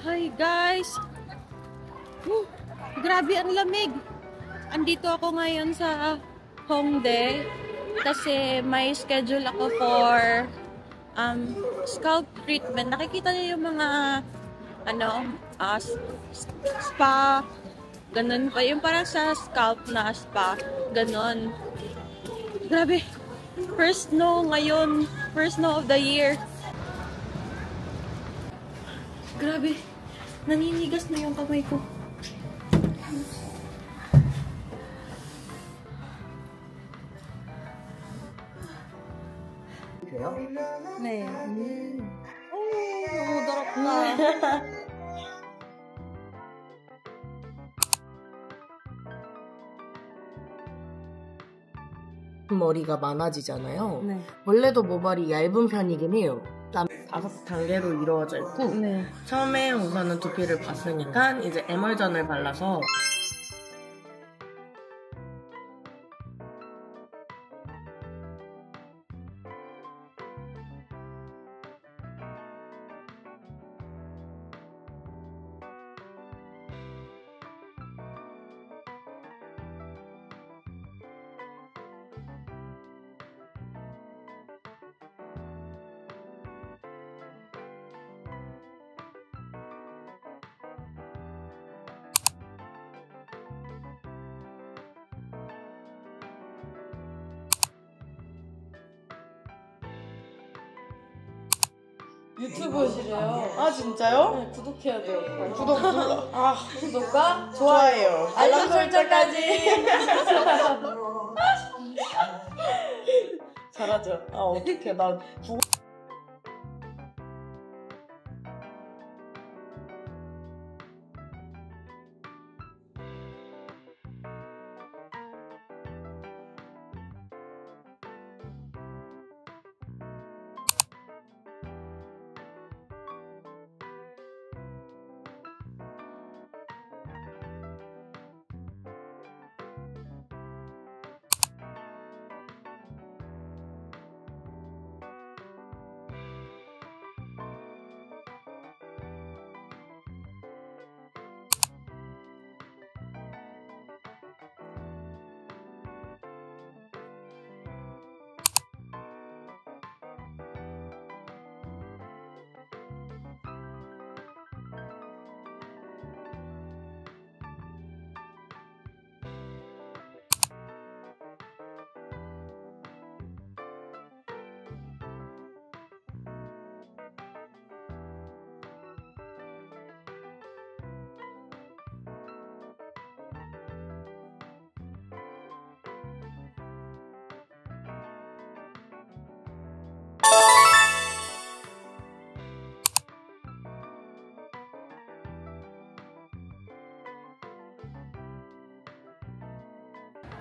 Hi guys! Grabe ang lamig! Andito ako ngayon sa Hongdae kasi may schedule ako for scalp treatment. Nakikita niyo yung mga spa, ganun pa. Yung parang sa scalp na spa, ganun. Grabe! First snow ngayon. First snow of the year. Grabe! Naninigas na yung kamay ko. 네. 오, 너무 더럽다. 머리가 많아지잖아요. 네. 원래도 모발이 얇은 편이긴 해요. 5단계로 이루어져 있고 네. 처음에 우선은 두피를 봤으니까 이제 에멀전을 발라서 유튜브시래요. 아 진짜요? 네, 구독해야 돼요. 구독 눌러. 구독과 좋아요. 알람 설정까지. 잘하죠. 아 어떡해 나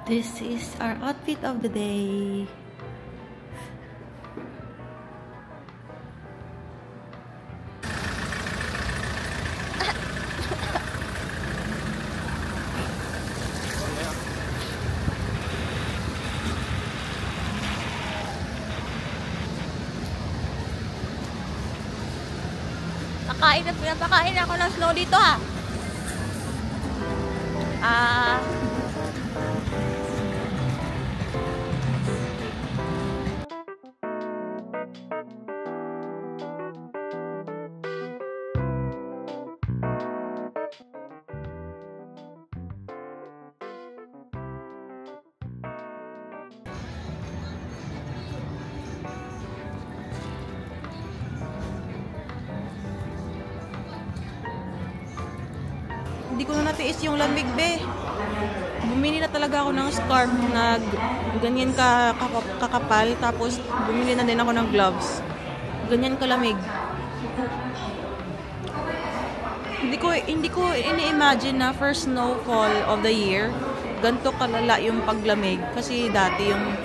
This is our outfit of the day. Pinapakain ako ng snow dito ha. Hindi ko na natiis yung lamig, be. Bumili na talaga ako ng scarf na ganyan kakapal. Tapos, bumili na din ako ng gloves. Ganyan kalamig. Hindi ko ini-imagine na first snowfall of the year, ganito kalala yung paglamig. Kasi dati yung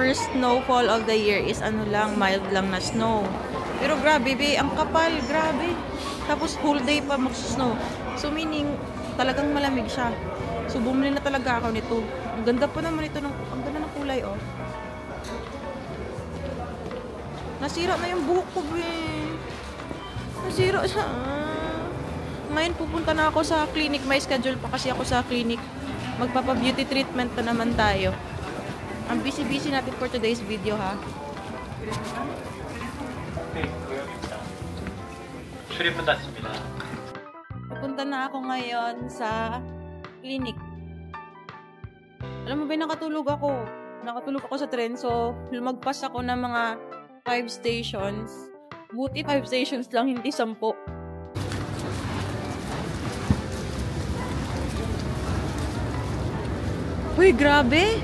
first snowfall of the year is mild lang na snow. Pero grabe, be, ang kapal, grabe. Tapos whole day pa mag-snow. So meaning, talagang malamig siya. So bumili na talaga ako nito. Ang ganda pa naman ito, ang ganda ng kulay, oh. Nasira na yung buhok ko, be. Nasira siya. ngayon pupunta na ako sa clinic. May schedule pa kasi ako sa clinic. Magpapa-beauty treatment na naman tayo. Ang busy-busy natin for today's video, ha? Pupunta na ako ngayon sa clinic. Alam mo ba, nakatulog ako sa tren. So, lumagpas ako ng mga 5 stations. Buti 5 stations lang, hindi 10. Uy, grabe!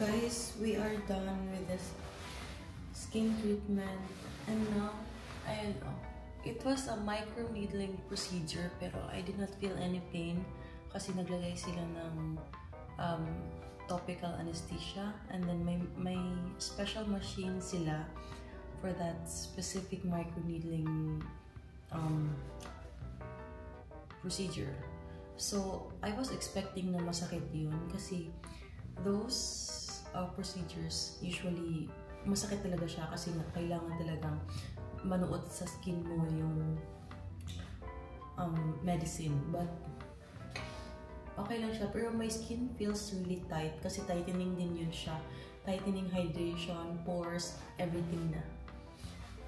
Guys, we are done with this skin treatment and now, ayun it was a micro needling procedure pero I did not feel any pain kasi naglagay sila ng topical anesthesia and then may special machine sila for that specific micro needling procedure. So, I was expecting na masakit yun kasi those procedures, usually, masakit talaga siya kasi kailangan talagang manuot sa skin mo yung medicine. But, okay lang siya. Pero my skin feels really tight kasi tightening din yun siya. Tightening, hydration, pores, everything na.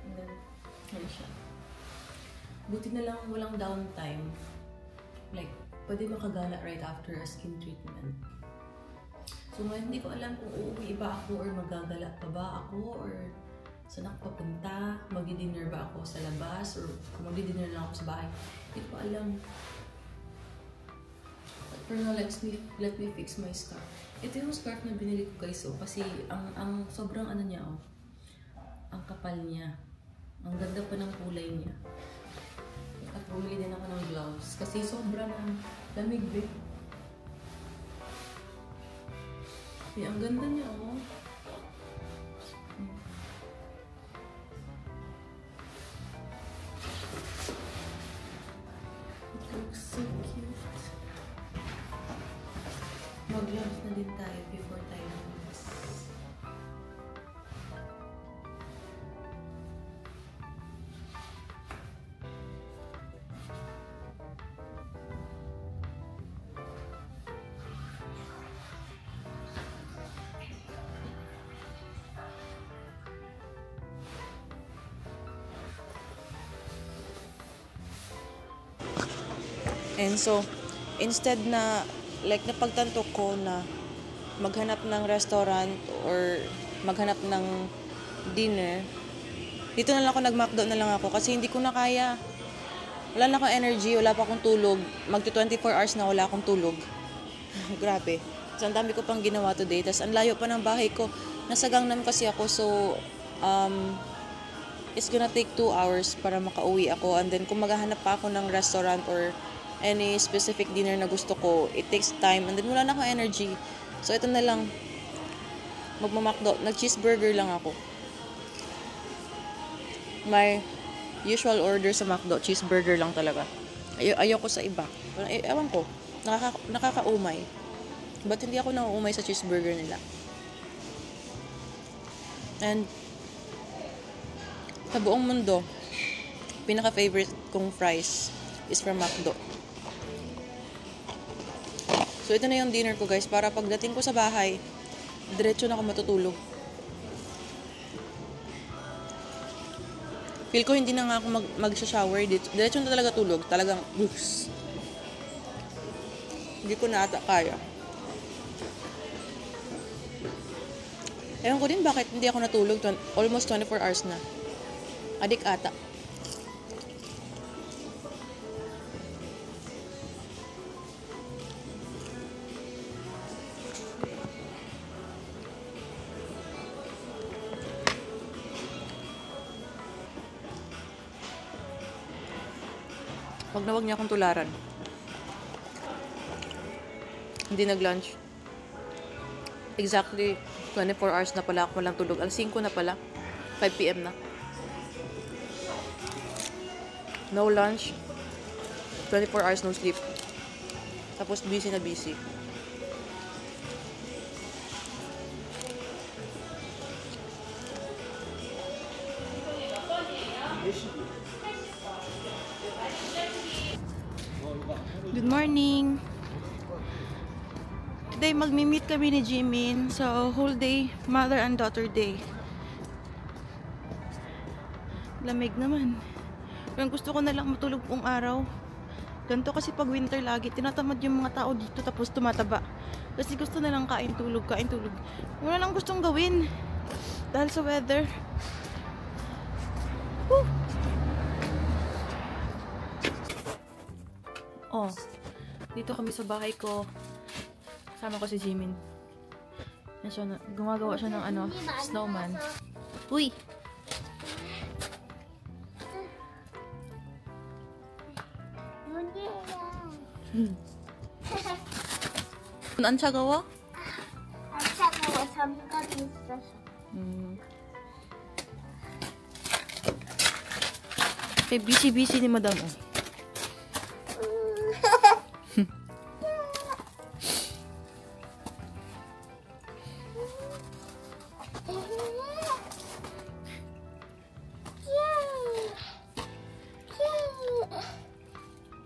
And then, yan siya. Buti na lang walang downtime. Like, pwede makagala right after a skin treatment. So, ngayon hindi ko alam kung uuwi ba ako or magagala pa ba ako or saan ako papunta, magdi-dinner ba ako sa labas or magdi-dinner lang ako sa bahay. Hindi ko alam. But for now, let me fix my scarf. Ito yung scarf na binili ko guys, kasi ang sobrang ano niya, ang kapal niya. Ang ganda pa ng kulay niya. At bumili din ako ng gloves kasi sobrang lamig din. Ang ganda niya, It looks so cute. Mag-gloves na din tayo before tayo lumabas. And so, instead na, like, napagtanto ko na maghanap ng restaurant or maghanap ng dinner, dito na lang ako, nag-McDo na lang ako kasi hindi ko na kaya. Wala na akong energy, wala pa akong tulog. Magto 24 hours na wala akong tulog. Grabe. So, ang dami ko pang ginawa today. Tapos, ang layo pa ng bahay ko. Nasa Gangnam kasi ako, so, it's gonna take 2 hours para makauwi ako. And then, kung maghahanap pa ako ng restaurant or any specific dinner na gusto ko, it takes time. And then, wala na akong energy. So, ito na lang. Magmamakdo. Nag-cheeseburger lang ako. My usual order sa McDo, cheeseburger lang talaga. Ayoko sa iba. Ewan ko. Nakakaumay. But hindi ako nauumay sa cheeseburger nila. And, Sa buong mundo, pinaka-favorite kong fries is from McDo. So, ito na yung dinner ko, guys. Para pagdating ko sa bahay, diretso na ako matutulog. Feel ko hindi na nga ako mag-shower dito. Diretso na talaga tulog. Talagang, oops. Hindi ko na ata kaya. Ewan ko din bakit hindi ako natulog. Almost 24 hours na. Adik ata. Wag na wag niya akong tularan. Hindi nag-lunch. Exactly 24 hours na pala ako walang tulog. Alas 5 na pala. 5 p.m. na. No lunch. 24 hours no sleep. Tapos busy na busy. Good morning! Today, magmi-meet kami ni Jimin. So, whole day, mother and daughter day. Lamig naman. Pero gusto ko na lang matulog buong araw. Ganito kasi pag winter lagi, tinatamad yung mga tao dito tapos tumataba. Kasi gusto na lang kain tulog. Wala lang gustong gawin. Dahil sa weather. Woo! Oh, dito kami sa bahay ko. Kasama ko si Jimin. Gumagawa siya ng snowman. Uy! Ano siya gawa? Okay, busy ni madam. Oh.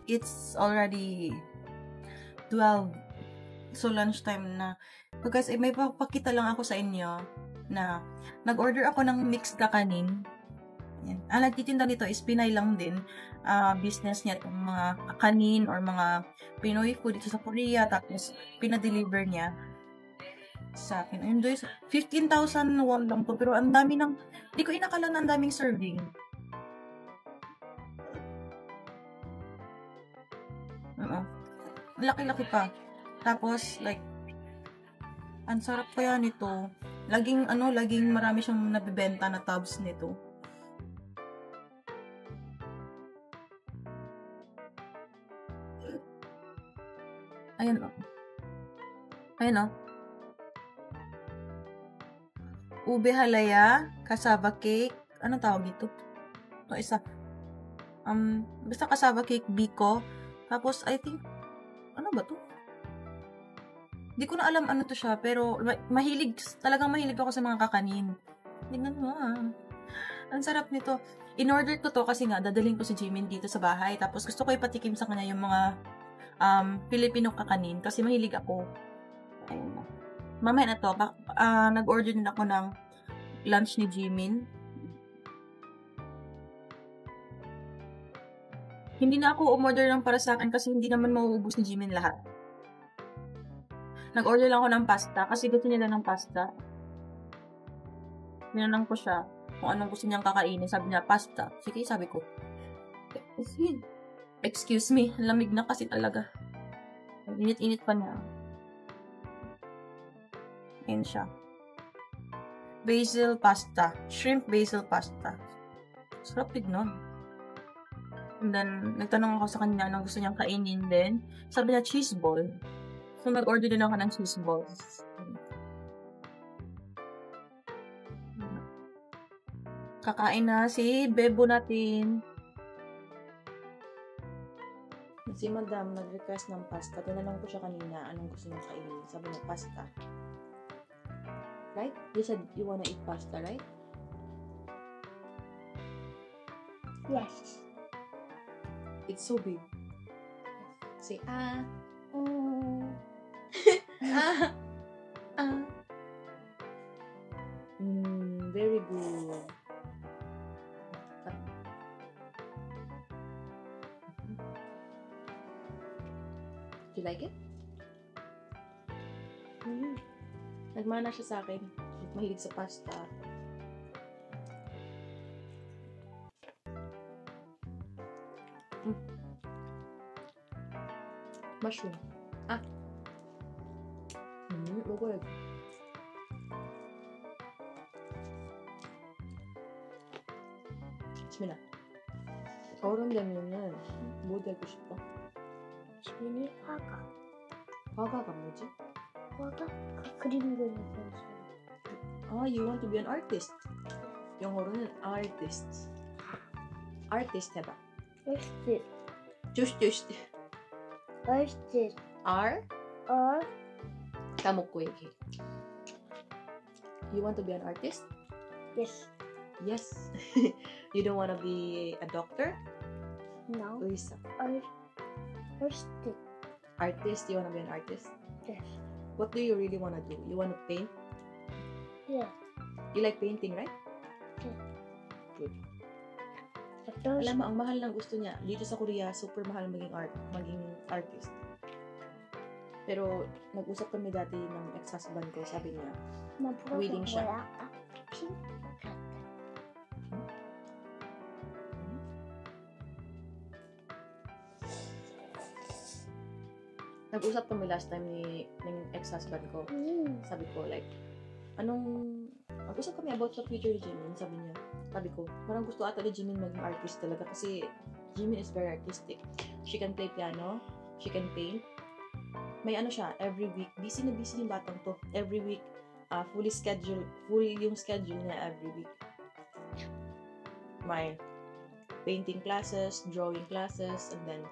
It's already 12. So, lunchtime na. So, guys, may papakita lang ako sa inyo na nag-order ako ng mixed kakanin. Yan. Ang nagtitinda nito is Pinay lang din. Business niya, mga kakanin or mga Pinoy food dito sa Korea. Tapos, pinadeliver niya sa akin. Ayun, guys, 15,000 won lang to. Pero ang dami ng, di ko inakala na ang daming serving. Laki-laki pa. Tapos, like, ang sarap kaya nito. Laging marami siyang nabibenta na tubs nito. Ayan o. Ube halaya, cassava cake. Anong tawag dito? Ito isa. Basta cassava cake, biko. Tapos, I think, ano ba to? Hindi ko na alam ano to siya, pero talagang mahilig ako sa mga kakanin. Tingnan mo Ang sarap nito. In-order ko to kasi nga, dadalhin ko si Jimin dito sa bahay. Tapos gusto ko ipatikim sa kanya yung mga Filipino kakanin kasi mahilig ako. Ayun. Mamaya na to, nag-order din ako ng lunch ni Jimin. Hindi na ako umorder ng para sa akin kasi hindi naman mauubos ni Jimin lahat. Nag-order lang ako ng pasta kasi gusto niya lang ng pasta. Tinanong ko siya kung anong gusto niyang kakainin. Sabi niya, pasta. Sige, sabi ko. Excuse me, lamig na kasi talaga. Init-init pa niya. Ayan siya. Basil pasta. Shrimp basil pasta. Sarap tignan. And then, nagtanong ako sa kanya anong gusto niyang kainin din. Sabi niya, cheese ball. So, nag-order din ako ng cheese balls. Kakain na si Bebo natin. Si Madam nag-request ng pasta. Tinanong ko siya kanina anong gusto niya kainin. Sabi niya, pasta. Right? You said you wanna eat pasta, right? Yes. It's so big. Say ah. Mm. Ah. Ah. Very good. Cut. Do you like it? Nagmana siya sa akin. Mahilig sa pasta. Mushroom. Ah. 먹어야지. 지민아. 어른 되면은 뭐 되고 싶어? 지민이 화가. 화가가 뭐지? 화가 그림 그리는 사람. Ah, you want to be an artist. 영어로는 artist. Artist 해봐. Artist. 조시. Artist. R? Or 까먹고 얘기해. You want to be an artist? yes. Yes. You don't want to be a doctor? No. 의사. Artist. Artist? You want to be an artist? Yes. What do you really want to do? You want to paint? Yeah. You like painting, right? Yeah. Good. Tapos, Alam mo, ang mahal ng gusto niya, dito sa Korea, super mahal maging artist. Pero, nag-usap kami dati ng ex-husband ko, sabi niya, willing siya. wala ka pink cat. Nag-usap kami last time ng ex-husband ko. Sabi ko, like, nag-usap kami about sa future ni Jimin. Sabi ko, parang gusto ata ni Jimin maging artist talaga kasi Jimin is very artistic. She can play piano, she can paint. May siya, every week, busy na busy yung batang to. Every week, full yung schedule niya every week. May painting classes, drawing classes, and then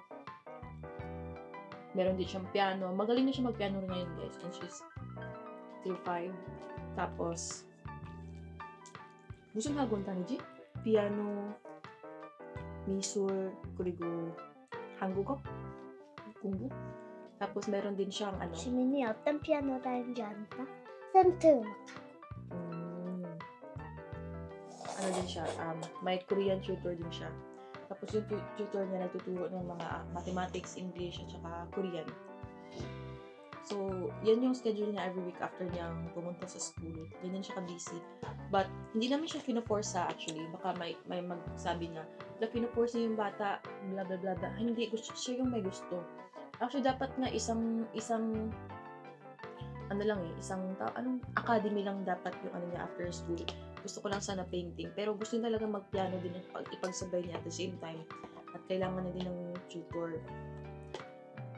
meron din siyang piano. Magaling na siya mag-piano rin ngayon, guys. And she's still 5. Tapos, 무슨 학원 다니지? 피아노, 미술, 그리고 한국어, 공부. tapos meron din siyang 지민이 어떤 피아노 다니는지 안다? 센트 음악. din siya, may Korean tutor din siya. Tapos yung tutor niya nagtuturo ng mga mathematics, English, at saka Korean. So, yan yung schedule niya every week after niyang pumunta sa school. Ganyan siya ka-busy. But, hindi naman siya pinoforce actually. Baka may magsabi na, pinoforce niya yung bata, blah blah blah blah. Hindi, siya yung may gusto. Actually, dapat nga isang academy lang dapat yung niya after school. Gusto ko lang sana painting. Pero gusto niya talaga mag-piano din ipagsabay niya at the same time. At kailangan na din ng tutor.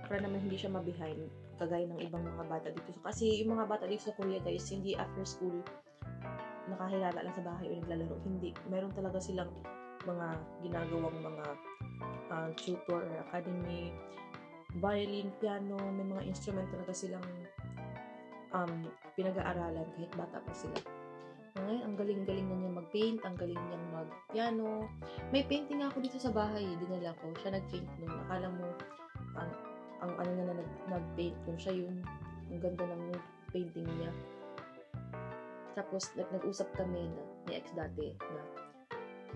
Para naman hindi siya ma-behind kagaya ng ibang mga bata dito. Kasi yung mga bata dito sa Korea, guys, hindi after school nakahilala lang sa bahay o naglalaro. Hindi. Meron talaga silang mga ginagawang mga tutor or academy, violin, piano, may mga instrument talaga silang pinag-aaralan kahit bata pa sila. Ngayon, ang galing-galing na niya mag-paint, ang galing niyang mag-piano. May painting ako dito sa bahay, dinala ko. Siya nag-paint nun. Akala mo, ang na nag-paint nun. Siya yun. Ang ganda ng painting niya. Tapos, nag-usap kami ni ex dati na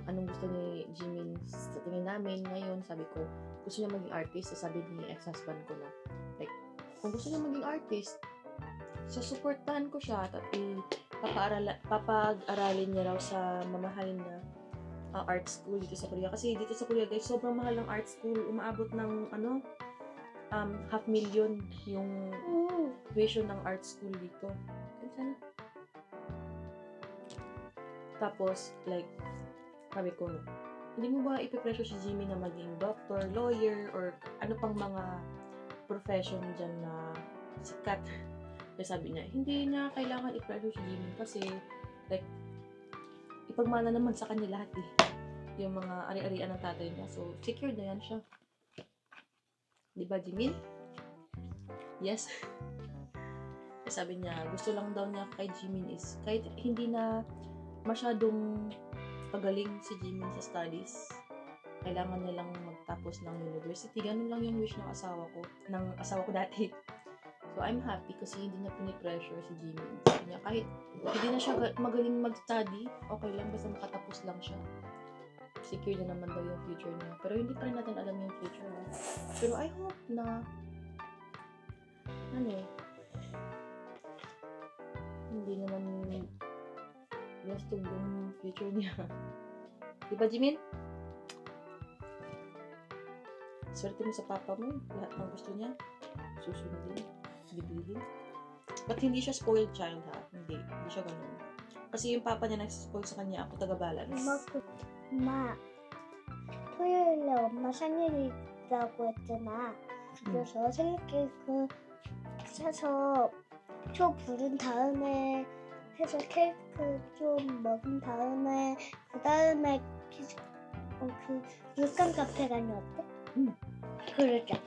anong gusto ni Jimin sa tingin namin ngayon. Sabi ko, gusto niya maging artist. So, sabi ni ex-husband ko na, like, kung gusto niya maging artist, susuportahan ko siya at papag-aralin niya raw sa mamahalin na art school dito sa Korea. Kasi dito sa Korea, guys, sobrang mahal ng art school. Umaabot ng, $500,000 yung tuition ng art school dito. Sana. Tapos, like, sabi ko, hindi mo ba ipipressure si Jimmy na maging doctor, lawyer, or ano pang mga profession dyan na sikat? Kaya sabi niya, hindi niya kailangan i-pressure si Jimmy kasi, like, ipagmana naman sa kanya lahat yung mga ari-arian ng tatay niya. So, secured na yan siya. Diba, Jimin? Yes. Kaya sabi niya, gusto lang daw niya kay Jimin is, kahit hindi na masyadong pagaling si Jimin sa studies, kailangan nilang magtapos ng university. Ganun lang yung wish ng asawa ko dati. So, I'm happy kasi hindi niya pinipressure si Jimmy. Sabi niya, kahit hindi na siya magaling mag-study, okay lang, basta makatapos lang siya. Secure na naman daw yung future niya. Pero hindi pa rin natin alam yung future niya. Pero I hope na, hindi naman gusto yung future niya. Diba, Jimin? Swerte mo sa papa mo. Lahat ng gusto niya, susundin, bibilihin. But hindi siya spoiled child, ha? Hindi siya ganun. Kasi yung papa niya nag-spoil sa kanya, ako taga-balance. 엄마, 토요일에 엄마 생일이라고 했잖아. 그래서 생일 케이크 사서 초 부른 다음에 해서 케이크 좀 먹은 다음에 그 다음에 그 물감 카페 가면 어때? 응. 그러자.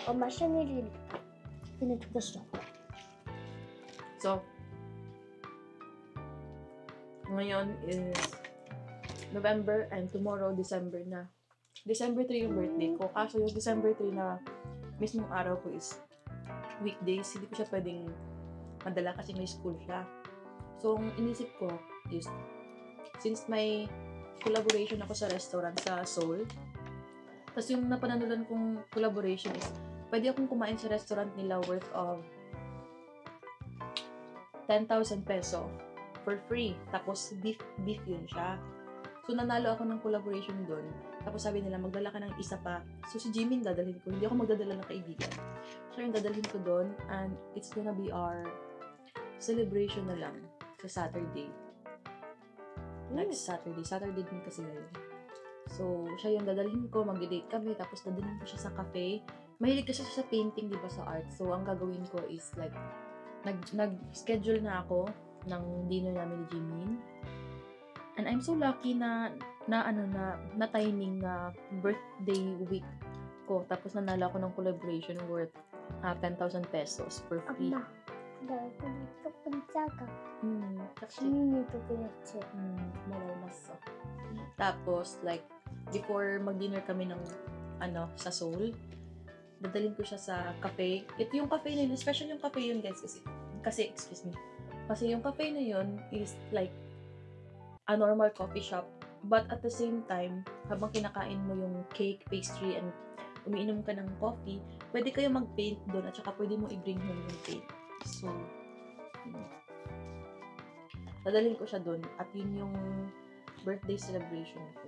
엄마 생일이니까 그냥 죽였어. So, ngayon is November and tomorrow, December na. December 3 yung birthday ko. Kaso yung December 3 na mismong araw ko is weekdays. Hindi ko siya pwedeng madala kasi may school siya. So, ang inisip ko is, since may collaboration ako sa restaurant sa Seoul, tapos yung napananulan kong collaboration is, pwede akong kumain sa restaurant nila worth of 10,000 peso for free. Tapos, beef yun siya. So, nanalo ako ng collaboration doon. Tapos sabi nila, magdala ka ng isa pa. So, si Jimin dadalhin ko. Hindi ako magdadala ng kaibigan. So, yung dadalhin ko doon. And it's gonna be our celebration na lang sa Saturday. Next Saturday. Saturday din kasi ngayon. So, siya yung dadalhin ko. Mag-date kami. Tapos dadalhin ko siya sa cafe. Mahilig kasi siya sa painting, di ba, sa art. So, ang gagawin ko is like, nag-schedule na ako ng dinner namin ni Jimin. And I'm so lucky na timing na birthday week ko. Tapos nanalo ako ng collaboration worth 10,000 pesos for free. 엄마, 나 얼굴이 조금 작아. Actually, 지민이도 그랬지. malamas. Tapos, like, before mag-dinner kami ng, sa Seoul, dadalhin ko siya sa cafe. Ito yung cafe na yun, special yung cafe yun, guys, kasi, excuse me. Kasi yung cafe na yun is like, a normal coffee shop. But at the same time, habang kinakain mo yung cake, pastry, and umiinom ka ng coffee, pwede kayo mag-paint doon at saka pwede mo i-bring home yung paint. So, dadalhin ko siya doon at yun yung birthday celebration ko.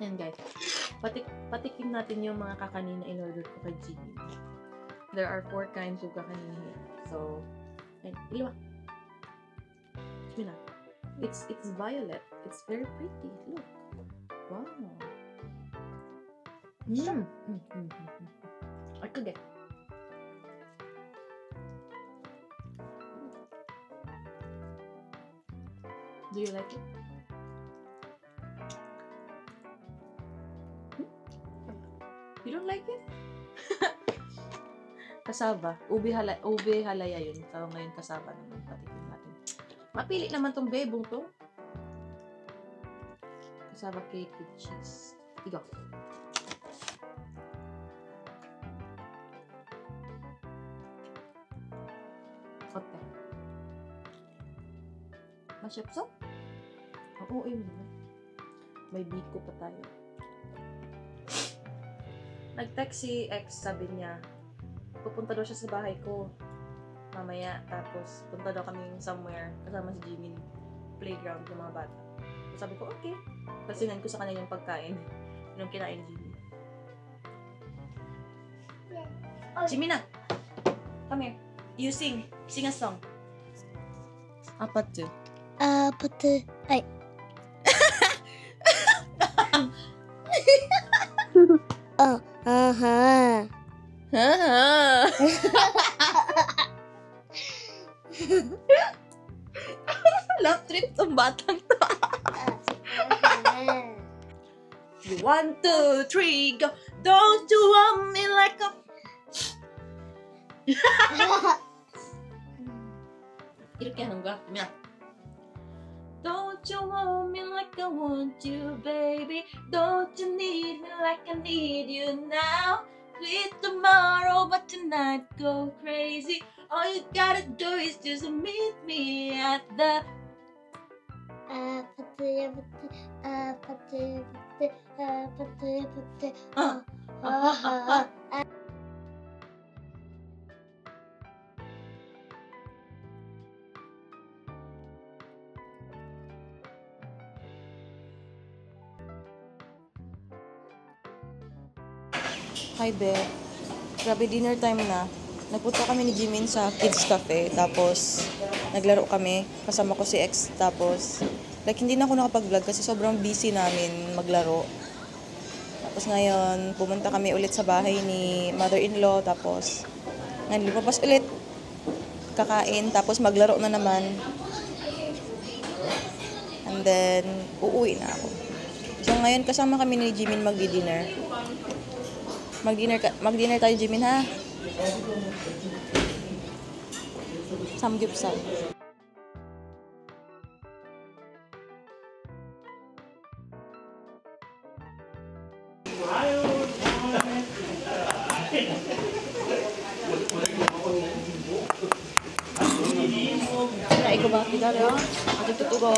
Yan guys. Patikim natin yung mga kakanin na in-order ko kay Jimmy. There are 4 kinds of kakanin here. So, and iliwa. It's violet. It's very pretty. Look. Wow. I could get. Do you like it? You don't like it? Kasaba. Ube halaya yun. So, ngayon kasaba naman. Patikin natin. Mapili naman tong bebong to. Kasaba cake with cheese. Igo. Ote. Masyapso? Oo, mo naman. May biko pa tayo. Nag-text si ex, sabi niya, pupunta daw siya sa bahay ko mamaya, tapos punta daw kami somewhere kasama si Jimin, playground ng mga bata. So, sabi ko, okay. Kasi ko sa kanya yung pagkain yung kinain ni Jimin. Jimin na! Come here. You sing. Sing a song. 아파트. 아파트. 아이. 아하. Love trip tong batang to. 1, 2, 3, go. Don't you want me like a... 이렇게 하는 거야? 그러면 Don't you want me like I want you, baby? Don't you need me like I need you now? Sweet tomorrow, but tonight go crazy. All you gotta do is just meet me at the Hi, Be. Grabe, dinner time na. Nagpunta kami ni Jimin sa Kids Cafe. Tapos, naglaro kami. Kasama ko si ex. Tapos, hindi na ako nakapag-vlog kasi sobrang busy namin maglaro. Tapos ngayon, pumunta kami ulit sa bahay ni mother-in-law. Tapos, ngayon, lumabas ulit. Kakain. Tapos, maglaro na naman. And then, uuwi na ako. So, ngayon, kasama kami ni Jimin magdi-dinner. Mag-dinner tayo, Jimin, ha? Samgyupsal. Ay, ko ba? Kita rin, Ate tutugo.